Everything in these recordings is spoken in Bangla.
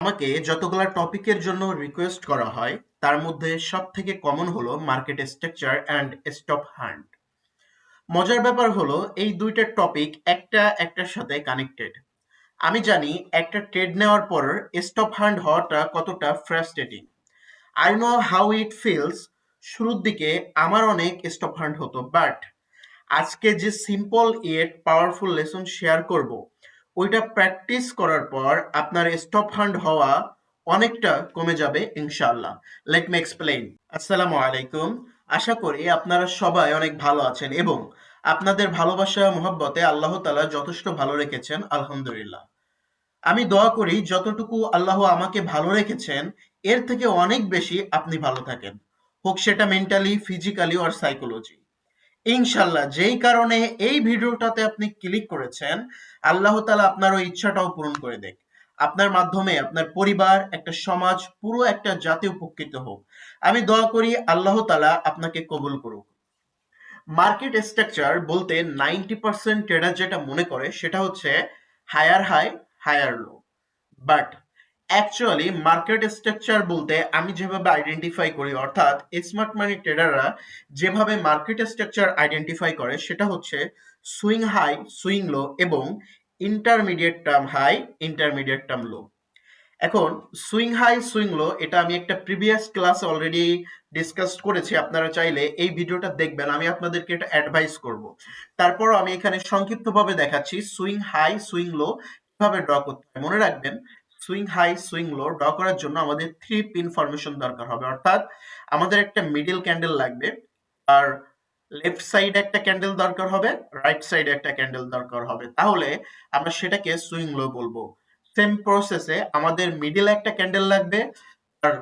আমাকে যতগুলা টপিকের জন্য রিকোয়েস্ট করা হয় তার মধ্যে সব থেকে কমন হলো market structure and stop hunt. মজার ব্যাপার হলো এই দুইটা টপিক একটা একটার সাথে কানেক্টেড। আমি জানি একটা ট্রেড নেওয়ার পর স্টপ হান্ট হওয়াটা কতটা frustrating. I know how it feels. শুরুর দিকে আমার অনেক স্টপ হান্ট হতো, বাট আজকে যে simple yet powerful lesson share করব, ওইটা প্র্যাকটিস করার পর আপনার স্টপ হ্যান্ড হওয়া অনেকটা কমে যাবে ইনশাআল্লাহ। Let me explain. আসসালামু আলাইকুম। আশা করি আপনারা সবাই অনেক ভালো আছেন এবং আপনাদের ভালোবাসা মহব্বতে আল্লাহ তাআলা যথেষ্ট ভালো রেখেছেন, আলহামদুলিল্লাহ। আমি দোয়া করি যতটুকু আল্লাহ আমাকে ভালো রেখেছেন এর থেকে অনেক বেশি আপনি ভালো থাকেন, হোক সেটা মেন্টালি, ফিজিক্যালি অর সাইকোলজি। ইনশাল্লাহ যেই কারণে এই ভিডিওটাতে আপনি ক্লিক করেছেন, আল্লাহ তাআলা আপনার ওই ইচ্ছাটাও পূরণ করে দেখ। আপনার মাধ্যমে আপনার পরিবার, একটা সমাজ, পুরো একটা জাতি উপকৃত হোক। আমি দোয়া করি আল্লাহ তাআলা আপনাকে কবুল করুক। মার্কেট স্ট্রাকচার বলতে 90% ট্রেডার যেটা মনে করে সেটা হচ্ছে higher high, higher low. But actually market structure বলতে আমি যেভাবে আইডেন্টিফাই করি, অর্থাৎ স্মার্ট মানি ট্রেডাররা যেভাবে মার্কেট স্ট্রাকচার আইডেন্টিফাই করে সেটা হচ্ছে সুইং হাই, সুইং লো এবং intermediate term high, intermediate term low. এখন সুইং হাই, সুইং লো এটা আমি একটা প্রিভিয়াস ক্লাসে অলরেডি ডিসকাস করেছি। আপনারা চাইলে এই ভিডিওটা দেখবেন, আমি আপনাদেরকে এটা অ্যাডভাইস করব। তারপরও আমি এখানে সংক্ষিপ্তভাবে দেখাচ্ছি সুইং হাই, সুইং লো কিভাবে ড্র করতে হয়। মনে রাখবেন, swing high, swing low draw করার জন্য আমাদের 3 পিন ফরমেশন দরকার হবে, অর্থাৎ আমাদের একটা মিডল ক্যান্ডেল লাগবে, আর লেফট সাইডে একটা ক্যান্ডেল দরকার হবে, রাইট সাইডে একটা ক্যান্ডেল দরকার হবে। তাহলে আমরা সেটাকে সুইং লো বলবো। সেম প্রসেসে আমাদের মিডল একটা ক্যান্ডেল লাগবে, আর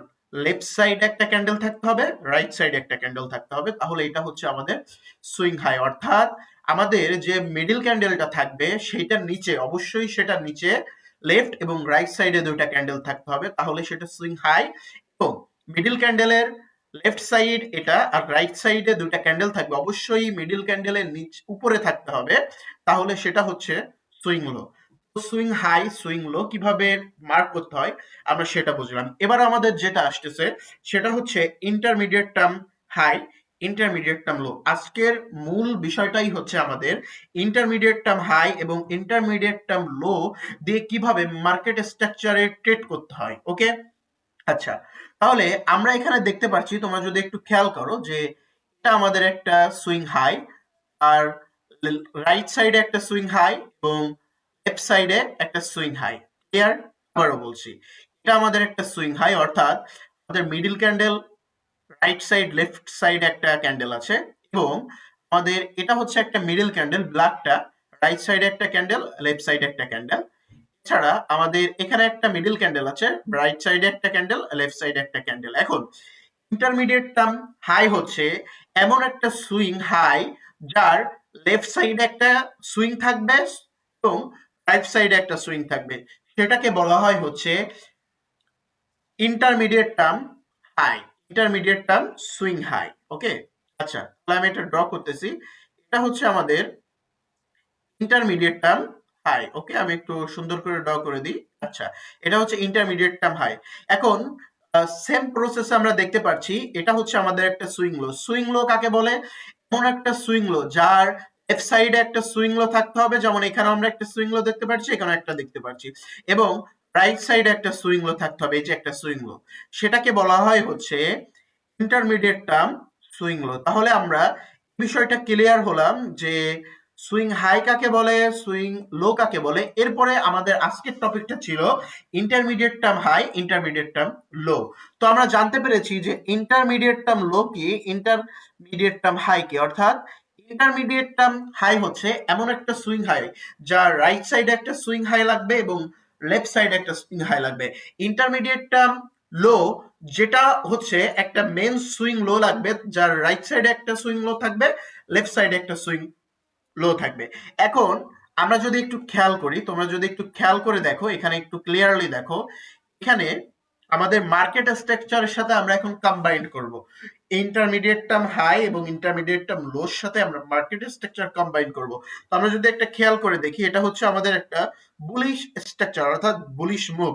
লেফট সাইডে একটা ক্যান্ডেল থাকতে হবে, রাইট সাইডে একটা ক্যান্ডেল থাকতে হবে। তাহলে এটা হচ্ছে আমাদের সুইং হাই, অর্থাৎ আমাদের যে মিডল ক্যান্ডেলটা থাকবে সেইটার নিচে, অবশ্যই সেটার নিচে লেফট এবং রাইট সাইডে দুইটা ক্যান্ডেল থাকতে হবে, তাহলে সেটা সুইং হাই। এবং মিডল ক্যান্ডেলের লেফট সাইড এটা, আর রাইট সাইডে দুইটা ক্যান্ডেল থাকবে, অবশ্যই মিডল ক্যান্ডেলের নিচ উপরে থাকতে হবে, তাহলে সেটা হচ্ছে swing low. Swing high, swing low কিভাবে মার্ক করতে হয় আমরা সেটা বুঝলাম। এবার আমাদের যেটা আসতেছে সেটা হচ্ছে intermediate term high, intermediate term low. আজকের মূল বিষয়টাই হচ্ছে আমাদের ইন্টারমিডিয়েট টার্ম হাই এবং ইন্টারমিডিয়েট টার্ম লো দিয়ে কিভাবে মার্কেট স্ট্রাকচারে ট্রেড করতে হয়। ওকে, আচ্ছা। তাহলে আমরা এখানে দেখতে পাচ্ছি, তোমরা যদি একটু খেয়াল করো, যে এটা আমাদের একটা সুইং হাই, আর রাইট সাইডে একটা সুইং হাই এবং লেফট সাইডে একটা সুইং হাই। ক্লিয়ার? আবারও বলছি, এটা আমাদের একটা সুইং হাই, অর্থাৎ আমাদের middle candle, right side, left side একটা ক্যান্ডেল আছে, এবং আমাদের এটা হচ্ছে একটা মিডল ক্যান্ডেল ব্ল্যাকটা, রাইট সাইডে একটা ক্যান্ডেল, লেফট সাইডে একটা ক্যান্ডেল। এছাড়া আমাদের এখানে একটা মিডল ক্যান্ডেল আছে, রাইট সাইডে একটা ক্যান্ডেল, লেফট সাইডে একটা ক্যান্ডেল। এখন ইন্টারমিডিয়েট টার্ম হাই হচ্ছে এমন একটা সুইং হাই যার লেফট সাইডে একটা সুইং থাকবে এবং রাইট সাইডে একটা সুইং থাকবে, সেটাকে বলা হয় হচ্ছে intermediate term high, intermediate term swing high. Okay, আচ্ছা, তাহলে আমি এটা ড্র করতেছি। এটা হচ্ছে আমাদের ইন্টারমিডিয়েট টার্ম হাই। ওকে, আমি একটু সুন্দর করে ড্র করে দিই। আচ্ছা, এটা হচ্ছে ইন্টারমিডিয়েট টার্ম হাই। এখন সেম প্রসেস আমরা দেখতে পাচ্ছি, এটা হচ্ছে আমাদের একটা সুইং লো। সুইং লো কাকে বলে? এমন একটা সুইং লো যার লেফট সাইডে একটা সুইং লো থাকতে হবে, যেমন এখানে আমরা একটা সুইং লো দেখতে পাচ্ছি, এখানে একটা দেখতে পাচ্ছি, এবং রাইট সাইডে একটা সুইং লো থাকতে হবে, এই যে একটা সুইং লো। সেটাকে বলা হয় হচ্ছে ইন্টারমিডিয়েট টার্ম সুইং লো। তাহলে আমরা বিষয়টা ক্লিয়ার হলাম যে সুইং হাই কাকে বলে, সুইং লো কাকে বলে। এরপরে আমাদের আজকের টপিকটা ছিল intermediate term high, intermediate term low. তো আমরা জানতে পেরেছি যে ইন্টারমিডিয়েট টার্ম লো কি, ইন্টারমিডিয়েট টার্ম হাই কি। অর্থাৎ ইন্টারমিডিয়েট টার্ম হাই হচ্ছে এমন একটা সুইং হাই যার রাইট সাইডে একটা সুইং হাই লাগবে এবং লেফট সাইডে একটা সুইং হাই লাগবে। ইন্টারমিডিয়েট টার্ম লো যেটা হচ্ছে একটা মেন সুইং লো লাগবে যার রাইট সাইডে একটা সুইং লো থাকবে, লেফট সাইডে একটা সুইং লো থাকবে। এখন আমরা যদি একটু খেয়াল করি, তোমরা যদি একটু খেয়াল করে দেখো, এখানে একটু ক্লিয়ারলি দেখো, এখানে আমাদের মার্কেট স্ট্রাকচারের সাথে আমরা এখন কম্বাইন্ড করব। ইন্টারমিডিয়েট টার্ম হাই এবং ইন্টারমিডিয়েট টার্ম লোর সাথে আমরা মার্কেট স্ট্রাকচার কম্বাইন করব। তো আমরা যদি একটা খেয়াল করে দেখি, এটা হচ্ছে আমাদের একটা বুলিশ স্ট্রাকচার অর্থাৎ বুলিশ মুভ।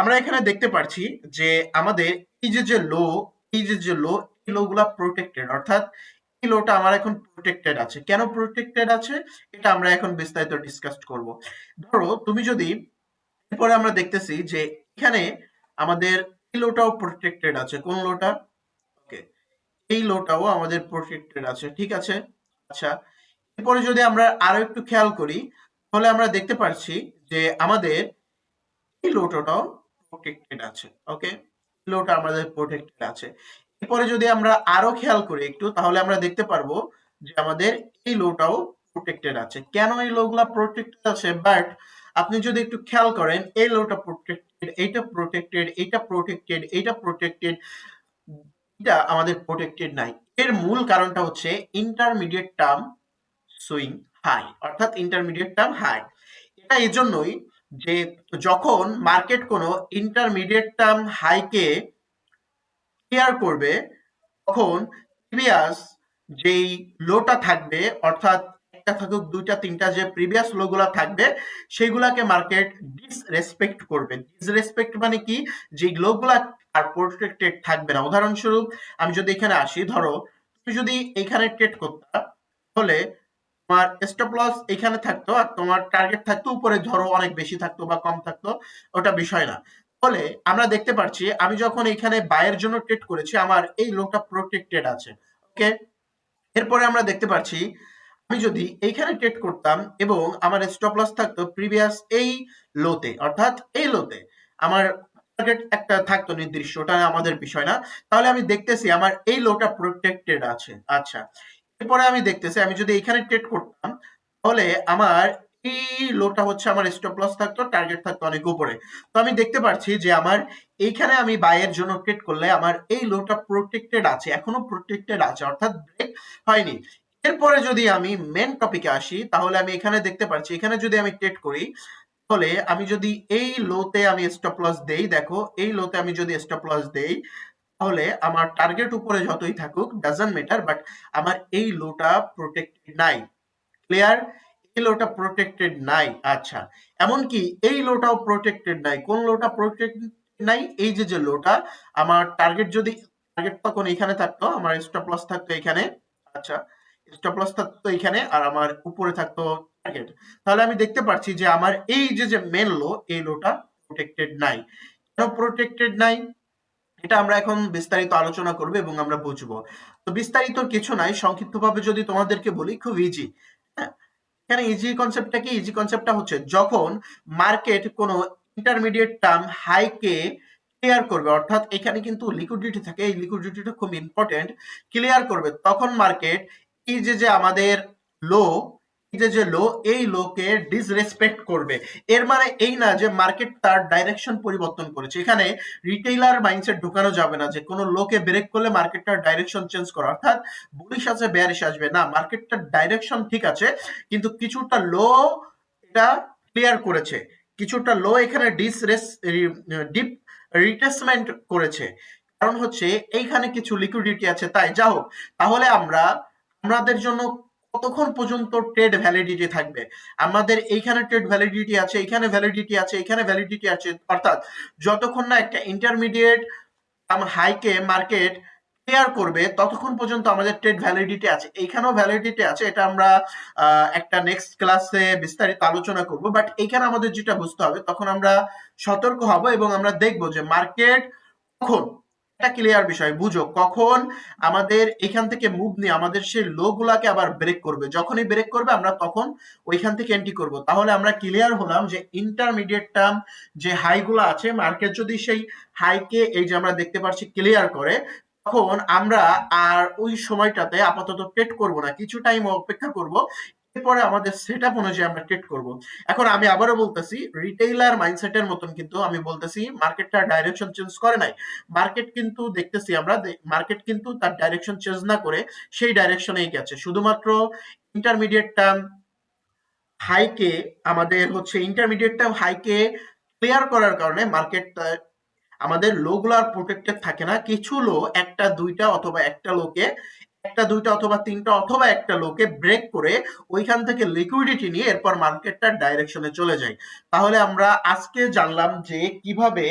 আমরা এখানে দেখতে পাচ্ছি যে আমাদের এই যে যে লো, এই যে যে লো, এই লো গুলা প্রোটেক্টেড, অর্থাৎ এই লোটা আমার এখন প্রোটেক্টেড আছে। কেন প্রোটেক্টেড আছে এটা আমরা এখন বিস্তারিত ডিসকাস করব। ধরো তুমি যদি, এরপরে আমরা দেখতেছি যে এখানে আমাদের এই লোটাও প্রোটেক্টেড আছে। কোন লোটা? ওকে, এই লোটাও আমাদের প্রোটেক্টেড আছে, ঠিক আছে। আচ্ছা, এরপরে যদি আমরা আরো একটু খেয়াল করি, তাহলে আমরা দেখতে পাচ্ছি যে আমাদের এই লোটাটাও প্রোটেক্টেড আছে। ওকে, লোটা আমাদের প্রোটেক্টেড আছে। এরপরে যদি আমরা আরো খেয়াল করি একটু, তাহলে আমরা দেখতে পারবো যে আমাদের এই লোটাও প্রোটেক্টেড আছে। কেন এই লোগুলা প্রোটেক্টেড আছে? বাট আপনি যদি একটু খেয়াল করেন, এই লোটা প্রোটেক্টেড, এইটা প্রোটেক্টেড, এইটা প্রোটেক্টেড, এইটা প্রোটেক্টেড, এটা আমাদের প্রোটেক্টেড নাই। এর মূল কারণটা হচ্ছে ইন্টারমিডিয়েট টার্ম সুইং হাই, অর্থাৎ ইন্টারমিডিয়েট টার্ম হাই। এটা এজন্যই যে যখন মার্কেট কোনো ইন্টারমিডিয়েট টার্ম হাইকে ক্লিয়ার করবে, তখন প্রিভিয়াস যেই লোটা থাকবে, অর্থাৎ একটা থাকুক, দুইটা, তিনটা, যে প্রিভিয়াস লো গুলা থাকবে সেইগুলাকে মার্কেট ডিসরেসপেক্ট করবে। ডিসরেসপেক্ট মানে কি? যে লো গুলা আর প্রোটেক্টেড থাকবে না। উদাহরণস্বরূপ আমি যদি এখানে আসি, ধরো তুমি যদি এখানে ট্রেড করতে, তাহলে তোমার স্টপ লস এখানে থাকতো আর তোমার টার্গেট থাকতো উপরে, ধরো অনেক বেশি থাকতো বা কম থাকতো, ওটা বিষয় না। ফলে আমরা দেখতে পাচ্ছি আমি যখন এখানে বায়ের জন্য ট্রেড করেছি, আমার এই লোটা প্রোটেক্টেড আছে। ওকে, এরপরে আমরা দেখতে পাচ্ছি আমি যদি এইখানে ট্রেড করতাম এবং আমার স্টপ লস থাকতো প্রিভিয়াস এই লোতে, অর্থাৎ এই লোতে আমার টার্গেট একটা থাকতো নির্দিষ্ট, ওটা আমাদের বিষয় না। তাহলে আমি দেখতেছি আমার এই লোটা প্রোটেক্টেড আছে। আচ্ছা, এরপরে আমি দেখতেছি আমি যদি এখানে ট্রেড করতাম, তাহলে আমার এই লোটা হচ্ছে আমার স্টপ লস থাকতো, টার্গেট থাকতো অনেক উপরে। তো আমি দেখতে পাচ্ছি যে আমার এইখানে আমি বাইয়ের জন্য ট্রেড করলে আমার এই লোটা প্রোটেক্টেড আছে, এখনো প্রোটেক্টেড আছে, অর্থাৎ ব্রেক হয়নি। এরপরে যদি আমি মেন টপিকে আসি, তাহলে আমি এখানে দেখতে পাচ্ছি এখানে যদি আমি ট্রেড করি, তাহলে আমি যদি এই লোতে আমি স্টপ লস দেই, দেখো এই লোতে আমি যদি স্টপ লস দেই, তাহলে আমার টার্গেট উপরে যতই থাকুক ডাজন্ট ম্যাটার, বাট আমার এই লোটা প্রোটেক্টেড নাই। ক্লিয়ার? এই লোটা প্রোটেক্টেড নাই। আচ্ছা, এমনকি এই লোটাও প্রোটেক্টেড নাই। কোন লোটা প্রোটেক্টেড নাই? এই যে যে লোটা, আমার টার্গেট যদি, টার্গেট তখন এখানে থাকতো, আমার স্টপ লস থাকতো এখানে। আচ্ছা, স্টপ লস থাকতো এখানে আর আমার উপরে থাকতো টার্গেট। তাহলে আমি দেখতে পাচ্ছি যে আমার এই যে যে মেন লো, এই লোটা প্রোটেক্টেড নাই। কেন প্রোটেক্টেড নাই এটা আমরা এখন বিস্তারিত আলোচনা করব এবং আমরা বুঝবো। তো বিস্তারিত কিছু নাই, সংক্ষিপ্তভাবে যদি তোমাদেরকে বলি, খুব ইজি। হ্যাঁ, এখানে ইজি কনসেপ্টটা কি? ইজি কনসেপ্টটা হচ্ছে যখন মার্কেট কোনো ইন্টারমিডিয়েট টার্ম হাইকে ক্লিয়ার করবে, অর্থাৎ এখানে কিন্তু লিকুইডিটি থাকে, এই লিকুইডিটিটা খুব ইম্পর্টেন্ট, ক্লিয়ার করবে, তখন মার্কেট এই যে যে আমাদের লো, এই যে যে লো, এই লোকে ডিসরেসপেক্ট করবে। এর মানে এই না যে মার্কেট তার ডাইরেকশন পরিবর্তন করেছে। এখানে রিটেইলার মাইন্ডসেট ঢুকানো যাবে না যে কোনো লোকে ব্রেক করলে মার্কেটটার ডাইরেকশন চেঞ্জ করা, অর্থাৎ বুলিশ আছে বেয়ারিশ আসবে না, মার্কেটটার ডাইরেকশন ঠিক আছে, কিন্তু কিছুটা লো এটা ক্লিয়ার করেছে, কিছুটা লো এখানে ডিপ রিট্রেসমেন্ট করেছে। কারণ হচ্ছে এইখানে কিছু লিকুইডিটি আছে, তাই যা হোক। তাহলে আমরা, আমাদের জন্য কতক্ষণ পর্যন্ত ট্রেড ভ্যালিডিটি থাকবে? আমাদের এইখানে ট্রেড ভ্যালিডিটি আছে, এখানে ভ্যালিডিটি আছে, এখানে ভ্যালিডিটি আছে, অর্থাৎ যতক্ষণ না একটা ইন্টারমিডিয়েট হাইকে মার্কেট ক্লিয়ার করবে ততক্ষণ পর্যন্ত আমাদের ট্রেড ভ্যালিডিটি আছে। এইখানেও ভ্যালিডিটি আছে, এটা আমরা একটা নেক্সট ক্লাসে বিস্তারিত আলোচনা করব। বাট এইখানে আমাদের যেটা বুঝতে হবে, তখন আমরা সতর্ক হব এবং আমরা দেখব যে মার্কেট কখন, এটা ক্লিয়ার বিষয়, বুঝো, কখন আমাদের এখান থেকে মুভ নিয়ে আমাদের সেই লো গুলাকে আবার ব্রেক করবে। যখনই ব্রেক করবে আমরা তখন ওইখান থেকে এন্ট্রি করব। তাহলে আমরা ক্লিয়ার হলাম যে ইন্টারমিডিয়েট টার্ম যে হাই গুলো আছে, মার্কেট যদি সেই হাইকে এই যে আমরা দেখতে পাচ্ছি ক্লিয়ার করে, তখন আমরা আর ওই সময়টাতে আপাতত ট্রেড করব না, কিছু টাইম অপেক্ষা করব, এরপরে আমাদের সেটআপ অনুযায়ী আমরা ট্রেড করব। এখন আমি আবারও বলতেছি, রিটেইলার মাইন্ডসেটের মতন কিন্তু আমি বলতেছি মার্কেটটা ডাইরেকশন চেঞ্জ করে নাই। মার্কেট কিন্তু দেখতেছি আমরা, মার্কেট কিন্তু তার ডাইরেকশন চেঞ্জ না করে সেই ডাইরেকশনেই গেছে। শুধুমাত্র ইন্টারমিডিয়েট টার্ম হাইকে, আমাদের হচ্ছে ইন্টারমিডিয়েট টার্ম হাইকে ক্লিয়ার করার কারণে মার্কেট আমাদের লো গুলো আর প্রোটেক্টেড থাকে না, কিছু লো একটা দুইটা অথবা একটা লোকে একটা দুইটা অথবা তিনটা অথবা একটা লোকে ব্রেক করে ওইখান থেকে লিকুইডিটি নিয়ে এরপর মার্কেটটার ডাইরেকশনে চলে যায়। তাহলে আমরা আজকে জানলাম যে কিভাবে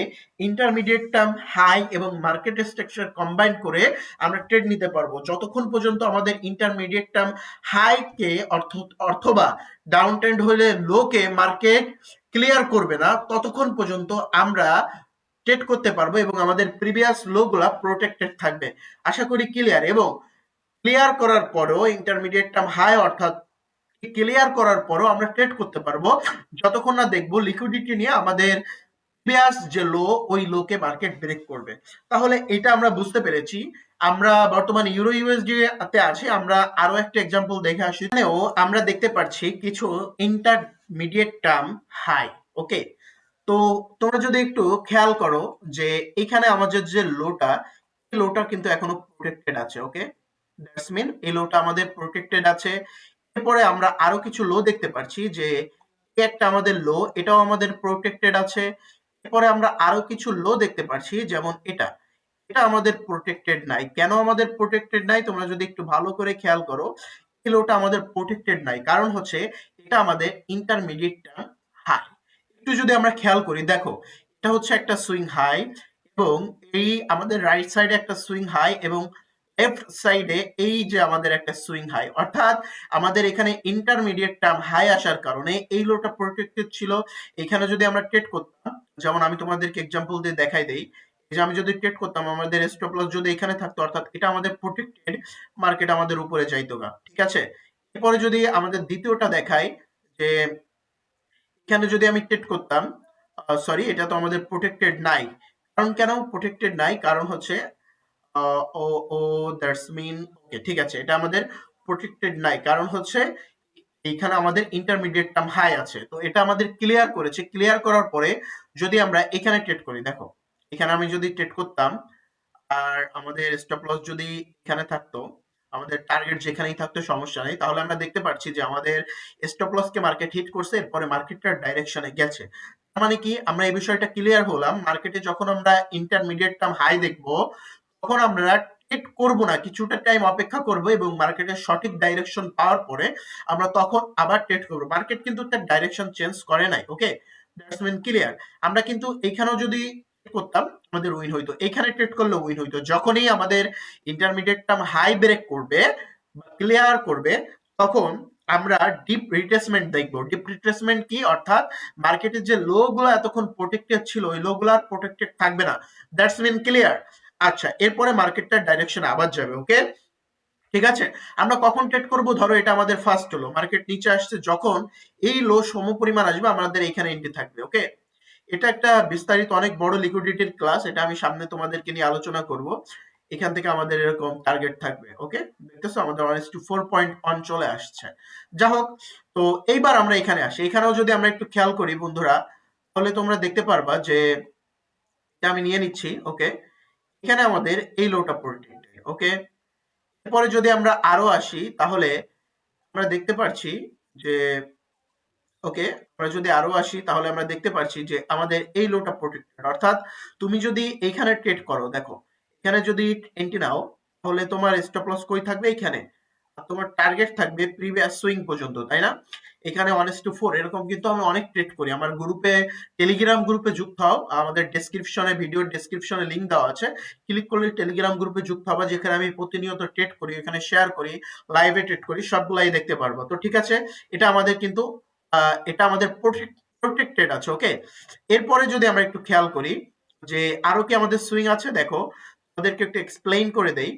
ইন্টারমিডিয়েট টার্ম হাই এবং মার্কেট স্ট্রাকচার কম্বাইন করে আমরা ট্রেড নিতে পারবো। যতক্ষণ পর্যন্ত আমাদের ইন্টারমিডিয়েট টার্ম হাইকে অথবা ডাউন ট্রেন্ড হলে লোকে মার্কেট ক্লিয়ার করবে না, ততক্ষণ পর্যন্ত আমরা ট্রেড করতে পারবো এবং আমাদের প্রিভিয়াস লো গুলা প্রোটেক্টেড থাকবে। আশা করি ক্লিয়ার। এবং ক্লিয়ার করার পরেও ইন্টারমিডিয়েট টার্ম হাই অর্থাৎ ক্লিয়ার করার পরও আমরা ট্রেড করতে পারবো যতক্ষণ না দেখবো লিকুইডিটি নিয়ে আমাদের প্রিভিয়াস যে লো ওই লোকে মার্কেট ব্রেক করবে। তাহলে এটা আমরা বুঝতে পেরেছি। আমরা বর্তমানে ইউরো ইউএসডি তে আছি, আমরা আরো একটা এক্সাম্পল দেখে আসি। এখানেও আমরা দেখতে পাচ্ছি কিছু ইন্টারমিডিয়েট টার্ম হাই। ওকে, তো তোমরা যদি একটু খেয়াল করো যে এখানে আমাদের যে লোটা, এই লোটা কিন্তু এখনো প্রোটেক্টেড আছে। ওকে, দ্যাটস মিন এই লোটা আমাদের প্রোটেক্টেড আছে। এরপরে আমরা আরো কিছু লো দেখতে পাচ্ছি যে এই একটা আমাদের লো, এটাও আমাদের প্রোটেক্টেড আছে। এরপরে আমরা আরো কিছু লো দেখতে পাচ্ছি যেমন এটা, এটা আমাদের প্রোটেক্টেড নাই। কেন আমাদের প্রোটেক্টেড নাই তোমরা যদি একটু ভালো করে খেয়াল করো, এই লোটা আমাদের প্রোটেক্টেড নাই কারণ হচ্ছে এটা আমাদের ইন্টারমিডিয়েট টার্ম হাই। একটু যদি আমরা খেয়াল করি, দেখো এটা হচ্ছে একটা সুইং হাই এবং এই আমাদের রাইট সাইডে একটা সুইং হাই এবং লেফট সাইডে এই যে আমাদের একটা সুইং হাই, অর্থাৎ আমাদের এখানে ইন্টারমিডিয়েট টার্ম হাই আসার কারণে এই লোটা প্রোটেক্টেড ছিল। এখানে যদি আমরা ট্রেড করতাম, যেমন আমি তোমাদেরকে এক্সাম্পল দিয়ে দেখাই দেই, যে আমি যদি ট্রেড করতাম আমাদের স্টপ লস যদি এখানে থাকতো, অর্থাৎ এটা আমাদের প্রোটেক্টেড, মার্কেট আমাদের উপরে যাইতো গা। ঠিক আছে, এরপরে যদি আমাদের দ্বিতীয়টা দেখাই যে এখানে যদি আমি ট্রেড করতাম, সরি এটা তো আমাদের প্রোটেক্টেড নাই। কারণ কেন প্রোটেক্টেড নাই, কারণ হচ্ছে ও ও দ্যাটস মিন ওকে ঠিক আছে, এটা আমাদের প্রোটেক্টেড নাই কারণ হচ্ছে এইখানে আমাদের ইন্টারমিডিয়েট টার্ম হাই আছে। তো এটা আমাদের ক্লিয়ার করেছে। ক্লিয়ার করার পরে যদি আমরা এখানে ট্রেড করি, দেখো এখানে আমি যদি ট্রেড করতাম আর আমাদের স্টপ লস যদি এখানে থাকতো, আমাদের টার্গেট যেখানেই থাকতো সমস্যা নেই, তাহলে আমরা দেখতে পাচ্ছি যে আমাদের স্টপ লস কে মার্কেট হিট করছে, এরপরে মার্কেটটার ডাইরেকশনে গেছে। তার মানে কি আমরা এই বিষয়টা ক্লিয়ার হলাম, মার্কেটে যখন আমরা ইন্টারমিডিয়েট টার্ম হাই দেখবো তখন আমরা ট্রেড করব না, কিছুটা টাইম অপেক্ষা করব এবং মার্কেটের সঠিক ডাইরেকশন পাওয়ার পরে আমরা তখন আবার ট্রেড করব। মার্কেট কিন্তু তার ডাইরেকশন চেঞ্জ করে নাই। ওকে, দ্যাটস মিন ক্লিয়ার। আমরা কিন্তু এখানেও যদি করতাম আমাদের উইন হইতো, এখানে ট্রেড করলে উইন হইতো। যখনই আমাদের ইন্টারমিডিয়েট টার্ম হাই ব্রেক করবে বা ক্লিয়ার করবে তখন আমরা ডিপ রিট্রেসমেন্ট দেখবো। ডিপ রিট্রেসমেন্ট কি, অর্থাৎ মার্কেটের যে লো গুলো এতক্ষণ প্রোটেক্টেড ছিল ওই লো গুলো আর প্রোটেক্টেড থাকবে না। That's mean clear. আচ্ছা, এরপরে মার্কেটটার ডাইরেকশন আবার যাবে। ওকে, ঠিক আছে। আমরা কখন ট্রেড করব, ধরো এটা আমাদের ফার্স্ট হলো, মার্কেট নিচে আসছে, যখন এই লো সমপরিমাণ আসবে আমাদের এখানে এন্ট্রি থাকবে। ওকে, এটা একটা বিস্তারিত অনেক বড় লিকুইডিটির ক্লাস, এটা আমি সামনে তোমাদেরকে নিয়ে আলোচনা করব। এখান থেকে আমাদের এরকম টার্গেট থাকবে। ওকে, দেখতেছো আমাদের 1:4.1 চলে আসছে। যা হোক, তো এইবার আমরা এখানে আসি। এখানেও যদি আমরা একটু খেয়াল করি বন্ধুরা, তাহলে তোমরা দেখতে পারবা যে এটা আমি নিয়ে নিচ্ছি। ওকে, এখানে আমাদের এই লোটা প্রোটেক্টেড। ওকে, এরপরে যদি আমরা আরো আসি তাহলে আমরা দেখতে পাচ্ছি যে ওকে, আমরা যদি আরো আসি তাহলে আমরা দেখতে পাচ্ছি যে আমাদের এই লোটা প্রোটেক্টেড, অর্থাৎ তুমি যদি এইখানে ট্রেড করো, দেখো এখানে যদি এন্ট্রি নাও তাহলে তোমার স্টপ লস কই থাকবে এখানে, আর তোমার টার্গেট থাকবে প্রিভিয়াস সুইং পর্যন্ত, তাই না? এখানে 1:4 এরকম কিন্তু আমি অনেক ট্রেড করি। আমার গ্রুপে, টেলিগ্রাম গ্রুপে যুক্ত হও, আমাদের ডেসক্রিপশনে, ভিডিওর ডেসক্রিপশনে লিংক দেওয়া আছে, ক্লিক করলে টেলিগ্রাম গ্রুপে যুক্ত হবা, যেখানে আমি প্রতিনিয়ত ট্রেড করি, এখানে শেয়ার করি, লাইভে ট্রেড করি, সবগুলাই দেখতে পারবো। তো ঠিক আছে, এটা আমাদের কিন্তু এটা আমাদের প্রোটেক্টেড আছে। ওকে, এরপরে যদি আমরা একটু খেয়াল করি যে আরো কি আমাদের সুইং আছে, দেখো আমাদেরকে একটু এক্সপ্লেইন করে দেই।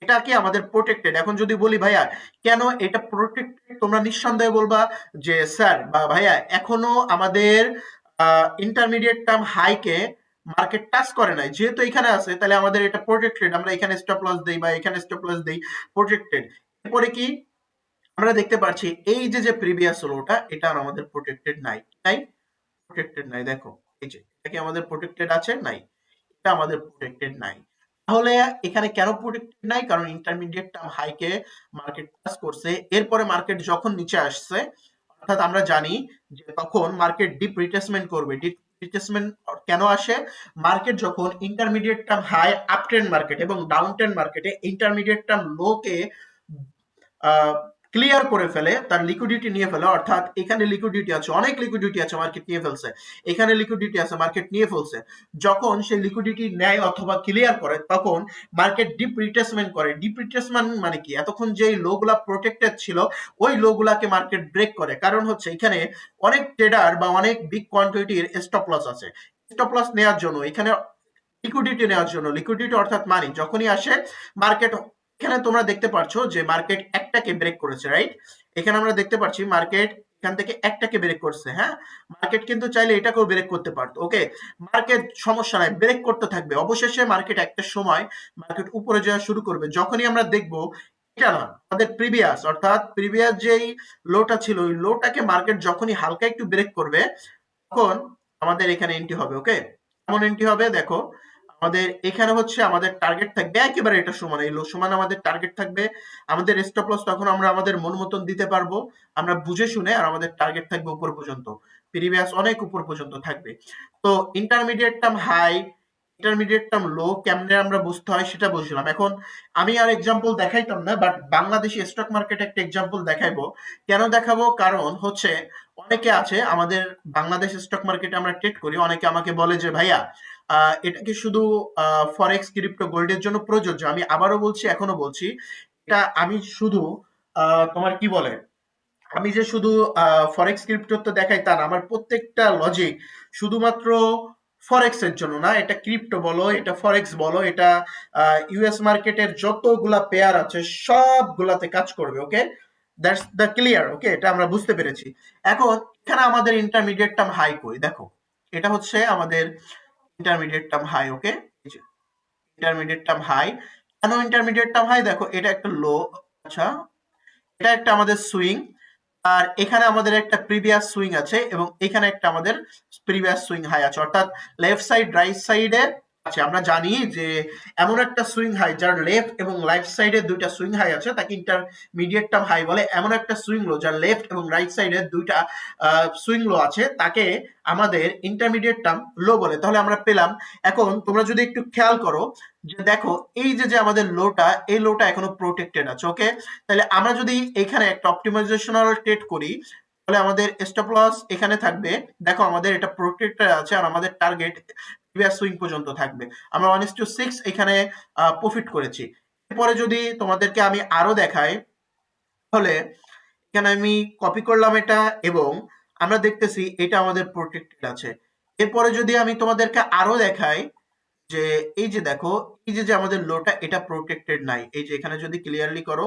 এটা কি আমাদের প্রোটেক্টেড? এখন যদি বলি ভাইয়া কেন এটা প্রোটেক্টেড, তোমরা নিঃসন্দেহে বলবা যে স্যার বা ভাইয়া এখনো আমাদের ইন্টারমিডিয়েট টার্ম হাইকে মার্কেট টাচ করে নাই, যেহেতু এখানে আছে তাহলে আমাদের এটা প্রোটেক্টেড, আমরা এখানে স্টপ লস দেই বা এখানে স্টপ লস দেই, প্রোটেক্টেড। এরপরে কি আমরা দেখতে পাচ্ছি এই যে যে প্রিভিয়াস লোটা এটা আর আমাদের প্রোটেক্টেড নাই, তাই প্রোটেক্টেড নাই। দেখো এই যে এটা কি আমাদের প্রোটেক্টেড আছে? নাই, এটা আমাদের প্রোটেক্টেড নাই। তাহলে এখানে কেন প্রোটেক্টেড নাই? কারণ ইন্টারমিডিয়েট টার্ম হাইকে মার্কেট টাচ করছে, এরপরে মার্কেট যখন নিচে আসছে, অর্থাৎ আমরা জানি যে তখন মার্কেট ডিপ রিট্রেসমেন্ট করবে। ডিপ রিট্রেসমেন্ট কেন আসে? মার্কেট যখন intermediate term high up trend market এবং ডাউন ট্রেন্ড মার্কেটে ইন্টারমিডিয়েট টার্ম লোকে ক্লিয়ার করে ফেলে, তার লিকুইডিটি নিয়ে ফেলে, অর্থাৎ এখানে লিকুইডিটি আছে, অনেক লিকুইডিটি আছে, মার্কেট নিয়ে ফেলছে, এখানে লিকুইডিটি আছে, মার্কেট নিয়ে ফেলছে, যখন সেই লিকুইডিটি নেয় অথবা ক্লিয়ার করে তখন মার্কেট ডিপ রিট্রেসমেন্ট করে। ডিপ রিট্রেসমেন্ট মানে কি? এতক্ষণ যে লোগুলা প্রোটেক্টেড ছিল ওই লোগুলাকে মার্কেট ব্রেক করে, কারণ হচ্ছে এখানে অনেক ট্রেডার বা অনেক বিগ কোয়ান্টিটির স্টপ লস আছে। স্টপ লস নেওয়ার জন্য এখানে লিকুইডিটি নেওয়ার জন্য, লিকুইডিটি অর্থাৎ মানি যখনই আসে মার্কেট, এখানে তোমরা দেখতে পাচ্ছ যে মার্কেট একটাকে ব্রেক করেছে, রাইট? এখানে আমরা দেখতে পাচ্ছি মার্কেট এখান থেকে একটাকে ব্রেক করছে, হ্যাঁ? মার্কেট কিন্তু চাইলে এটাকেও ব্রেক করতে পারতো, ওকে? মার্কেট সমস্যা নাই, ব্রেক করতে থাকবে, অবশেষে মার্কেট একটা সময় মার্কেট উপরে যাওয়া শুরু করবে, যখনই আমরা দেখবো এটা না আমাদের প্রিভিয়াস, অর্থাৎ প্রিভিয়াস যেই লোটা ছিল ওই লোটাকে মার্কেট যখনই হালকা একটু ব্রেক করবে তখন আমাদের এখানে এন্ট্রি হবে, ওকে? কেমন এন্ট্রি হবে দেখো, আমাদের এখানে হচ্ছে আমাদের টার্গেট থাকবে একেবারে এটা সমান, এই লো সমান আমাদের টার্গেট থাকবে, আমাদের স্টপ লস তখন আমরা আমাদের মন মতন দিতে পারবো, আমরা বুঝে শুনে, আর আমাদের টার্গেট থাকবে উপর পর্যন্ত, প্রিভিয়াস অনেক উপর পর্যন্ত থাকবে। তো intermediate term high, intermediate term low কেমনে আমরা বুঝতে হয় সেটা বুঝলাম। এখন আমি আর এক্সাম্পল দেখাইতাম না, বাট বাংলাদেশি স্টক মার্কেট একটা এক্সাম্পল দেখাইবো। কেন দেখাবো? কারণ হচ্ছে অনেকে আছে আমাদের বাংলাদেশ স্টক মার্কেটে আমরা ট্রেড করি, অনেকে আমাকে বলে যে ভাইয়া এটা কি শুধু ফরেক্স ক্রিপ্টো গোল্ডের জন্য প্রযোজ্য? আমি আবারও বলছি, এখনো বলছি, এটা আমি শুধু তোমার কি বলে, আমি যে শুধু ফরেক্স ক্রিপ্টো তো দেখাই তা না, আমার প্রত্যেকটা লজিক শুধুমাত্র ফরেক্স এর জন্য না, এটা ক্রিপ্টো বলো, এটা ফরেক্স বলো, এটা ইউএস মার্কেটের যতগুলা পেয়ার আছে সবগুলাতে কাজ করবে, ওকে? দ্যাটস দ্য ক্লিয়ার, ওকে? এটা আমরা বুঝতে পেরেছি। এখন এখানে আমাদের ইন্টারমিডিয়েট টার্ম হাই কই দেখো, এটা হচ্ছে আমাদের ইন্টারমিডিয়েট টার্ম হাই, ওকে? ইন্টারমিডিয়েট টার্ম হাই, কেন ইন্টারমিডিয়েট টার্ম হাই? দেখো এটা একটা লো, আচ্ছা এটা একটা আমাদের সুইং, আর এখানে আমাদের একটা প্রিভিয়াস সুইং আছে এবং এখানে একটা আমাদের প্রিভিয়াস সুইং হাই আছে, অর্থাৎ লেফট সাইড রাইট সাইডে আছে। আমরা জানি যে এমন একটা সুইং হাই যার লেফট এবং রাইট সাইডে দুইটা সুইং হাই আছে তাকে ইন্টারমিডিয়েট টার্ম হাই বলে। এমন একটা সুইং লো যার লেফট এবং রাইট সাইডে দুইটা সুইং লো আছে তাকে আমাদের ইন্টারমিডিয়েট টার্ম লো বলে। তাহলে আমরা পেলাম। এখন তোমরা যদি একটু খেয়াল করো যে দেখো এই যে যে আমাদের লোটা, এই লোটা এখনো প্রোটেক্টেড আছে, ওকে? তাহলে আমরা যদি এখানে একটা অপটিমাইজেশনাল ট্রেড করি তাহলে আমাদের স্টপ লস এখানে থাকবে, দেখো আমাদের এটা প্রোটেক্টেড আছে আর আমাদের টার্গেট প্রিভিয়াস সুইং পর্যন্ত থাকবে, আমরা 1:6 এখানে প্রফিট করেছি। এরপরে যদি তোমাদেরকে আমি আরো দেখাই তাহলে এখানে আমি কপি করলাম এটা এবং আমরা দেখতেছি এটা আমাদের প্রোটেক্টেড আছে। এরপরে যদি আমি তোমাদেরকে আরো দেখাই যে এই যে দেখো এই যে যে আমাদের লোটা এটা প্রোটেক্টেড নাই, এই যে এখানে যদি ক্লিয়ারলি করো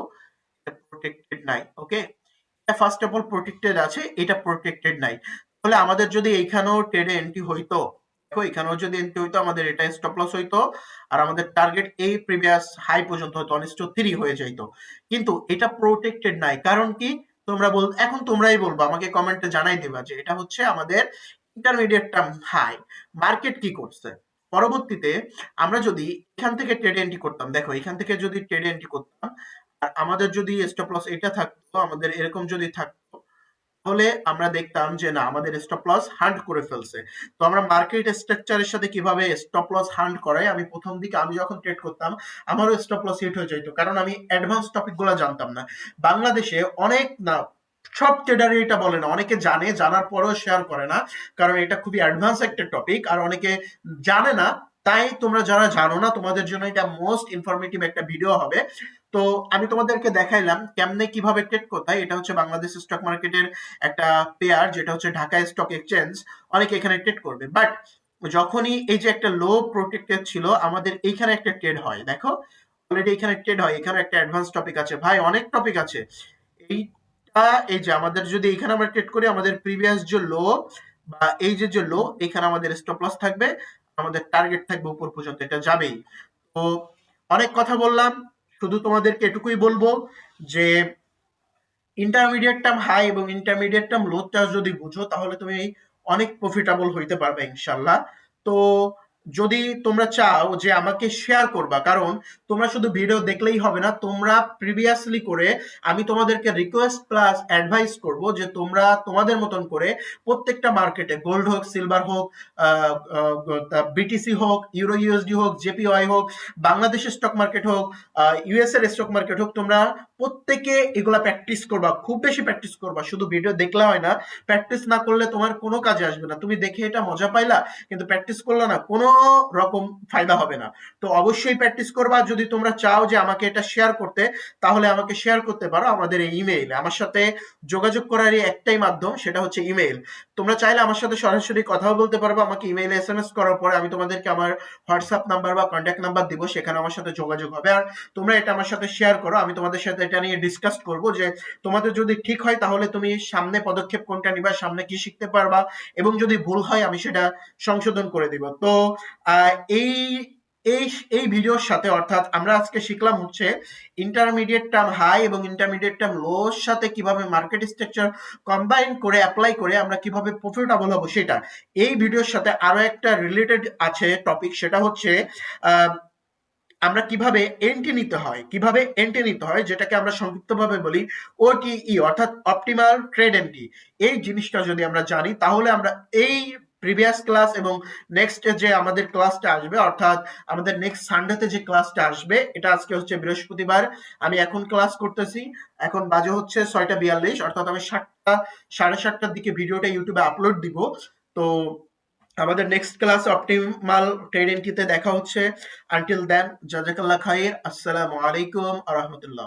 এটা প্রোটেক্টেড নাই, ওকে? এটা ফার্স্ট অফ অল প্রোটেক্টেড আছে, এটা প্রোটেক্টেড নাই। তাহলে আমাদের যদি এইখানেও ট্রেডে এন্ট্রি হইতো, দেখো এখানেও যদি এন্ট্রি হইতো আমাদের এটা স্টপ লস হইতো আর আমাদের টার্গেট এই প্রিভিয়াস হাই পর্যন্ত হয়তো 1:3 হয়ে যাইতো, কিন্তু এটা প্রোটেক্টেড নাই। কারণ কি? তোমরা এখন তোমরাই বলবো, আমাকে কমেন্টে জানাই দেবা যে এটা হচ্ছে আমাদের ইন্টারমিডিয়েট টার্ম হাই। মার্কেট কি করছে পরবর্তীতে? আমরা যদি এখান থেকে ট্রেড এন্ট্রি করতাম, দেখো এখান থেকে যদি ট্রেড এন্ট্রি করতাম আর আমাদের যদি স্টপ লস এটা থাকতো, আমাদের এরকম যদি থাকতো তাহলে আমরা দেখতাম যে না আমাদের স্টপ লস হান্ট করে ফেলছে। তো আমরা মার্কেট স্ট্রাকচারের সাথে কিভাবে স্টপ লস হান্ট করে, আমি প্রথম দিকে আমি যখন ট্রেড করতাম আমারও স্টপ লস হিট হয়ে যেত, কারণ আমি অ্যাডভান্স টপিক গুলো জানতাম না। বাংলাদেশে অনেক না সব ট্রেডারই এটা বলে না, অনেকে জানে, জানার পরেও শেয়ার করে না, কারণ এটা খুবই অ্যাডভান্স একটা টপিক আর অনেকে জানে না। তাই তোমরা যারা জানো না তোমাদের জন্য এটা মোস্ট ইনফরমেটিভ একটা ভিডিও হবে। তো আমি তোমাদেরকে দেখাইলাম কেমনে কিভাবে ট্রেড করতে হয়। এটা হচ্ছে বাংলাদেশ স্টক মার্কেটের একটা পেয়ার যেটা হচ্ছে ঢাকা স্টক এক্সচেঞ্জ, অনেকে এখানে ট্রেড করবে, বাট যখনই এই যে একটা লো প্রোটেক্টেড ছিল আমাদের এইখানে একটা ট্রেড হয়, দেখো অলরেডি এখানে ট্রেড হয়, এখানে একটা অ্যাডভান্স টপিক আছে, ভাই অনেক টপিক আছে। এইটা এই যে আমাদের যদি এখানে আমরা ট্রেড করি আমাদের প্রিভিয়াস যে লো বা এই যে যে লো এখানে আমাদের স্টপ লস থাকবে, আমাদের টার্গেট থাকবে উপর পর্যন্ত, এটা যাবেই। তো অনেক কথা বললাম, শুধু তোমাদেরকে এটুকুই বলবো যে ইন্টারমিডিয়েট টার্ম হাই এবং ইন্টারমিডিয়েট টার্ম লো চার্জ যদি বুঝো তাহলে তুমি অনেক প্রফিটেবল হইতে পারবে ইনশাল্লাহ। তো যদি তোমরা চাও যে আমাকে শেয়ার করবা, কারণ তোমরা শুধু ভিডিও দেখলেই হবে না, তোমরা প্রিভিয়াসলি করে আমি তোমাদেরকে রিকোয়েস্ট প্লাস অ্যাডভাইস করব যে তোমরা তোমাদের মতন করে প্রত্যেকটা মার্কেটে গোল্ড হোক, সিলভার হোক, বিটিসি হোক, ইউরো ইউএসডি হোক, জেপিওয়াই হোক, বাংলাদেশের স্টক মার্কেট হোক, ইউএস এর স্টক মার্কেট হোক, তোমরা প্রত্যেকে এগুলা প্র্যাকটিস করবা, খুব বেশি প্র্যাকটিস করবা। শুধু ভিডিও দেখলে হয় না, প্র্যাকটিস না করলে তোমার কোনো কাজে আসবে না। তুমি দেখে এটা মজা পাইলা কিন্তু প্র্যাকটিস করলে না, কোনো রকম ফায়দা হবে না। তো অবশ্যই প্র্যাকটিস করবা। যদি তোমরা চাও যে আমাকে এটা শেয়ার করতে, তাহলে আমাকে শেয়ার করতে পারো আমাদের এই ইমেইলে। আমার সাথে যোগাযোগ করার একটাই মাধ্যম, সেটা হচ্ছে ইমেইল। তোমরা চাইলে আমার সাথে সরাসরি কথাও বলতে পারবো, আমাকে ইমেইলে এসএমএস করার পরে আমি তোমাদেরকে আমার হোয়াটসঅ্যাপ নাম্বার বা কন্ট্যাক্ট নাম্বার দিব, সেখানে আমার সাথে যোগাযোগ হবে। আর তোমরা এটা আমার সাথে শেয়ার করো, আমি তোমাদের সাথে এটা নিয়ে ডিসকাস করব যে তোমাদের যদি ঠিক হয় তাহলে তুমি সামনে পদক্ষেপ কোনটা নিবা, সামনে কি শিখতে পারবা, এবং যদি ভুল হয় আমি সেটা সংশোধন করে দিব। তো এই এই এই ভিডিওর সাথে, অর্থাৎ আমরা আজকে শিখলাম হচ্ছে ইন্টারমিডিয়েট টার্ম হাই এবং ইন্টারমিডিয়েট টার্ম লোর সাথে কিভাবে মার্কেট স্ট্রাকচার কম্বাইন করে অ্যাপ্লাই করে আমরা কিভাবে প্রফিটেবল হবো সেটা। এই ভিডিওর সাথে আরো একটা রিলেটেড আছে টপিক, সেটা হচ্ছে আহ আমরা কিভাবে এন্ট্রি নিতে হয়, যেটাকে আমরা সংক্ষিপ্তভাবে বলি ওটিই, অর্থাৎ অপটিমাল ট্রেড এন্ট্রি। এই জিনিসটা যদি আমরা জানি তাহলে আমরা এই প্রিভিয়াস ক্লাস এবং নেক্সট যে আমাদের ক্লাসটা আসবে, অর্থাৎ আমাদের নেক্সট সানডেতে যে ক্লাসটা আসবে, এটা আজকে হচ্ছে বৃহস্পতিবার, আমি এখন ক্লাস করতেছি, এখন বাজে হচ্ছে 6:42, অর্থাৎ আমি 7:30 দিকে ভিডিওটা ইউটিউবে আপলোড দিব। তো আমাদের নেক্সট ক্লাস অপটিমাল ট্রেড এন্ট্রিতে দেখা হচ্ছে। আনটিল দেন, জাজাকাল্লাহ খাইর, আসসালামু আলাইকুম আ রহমতুল্লাহ।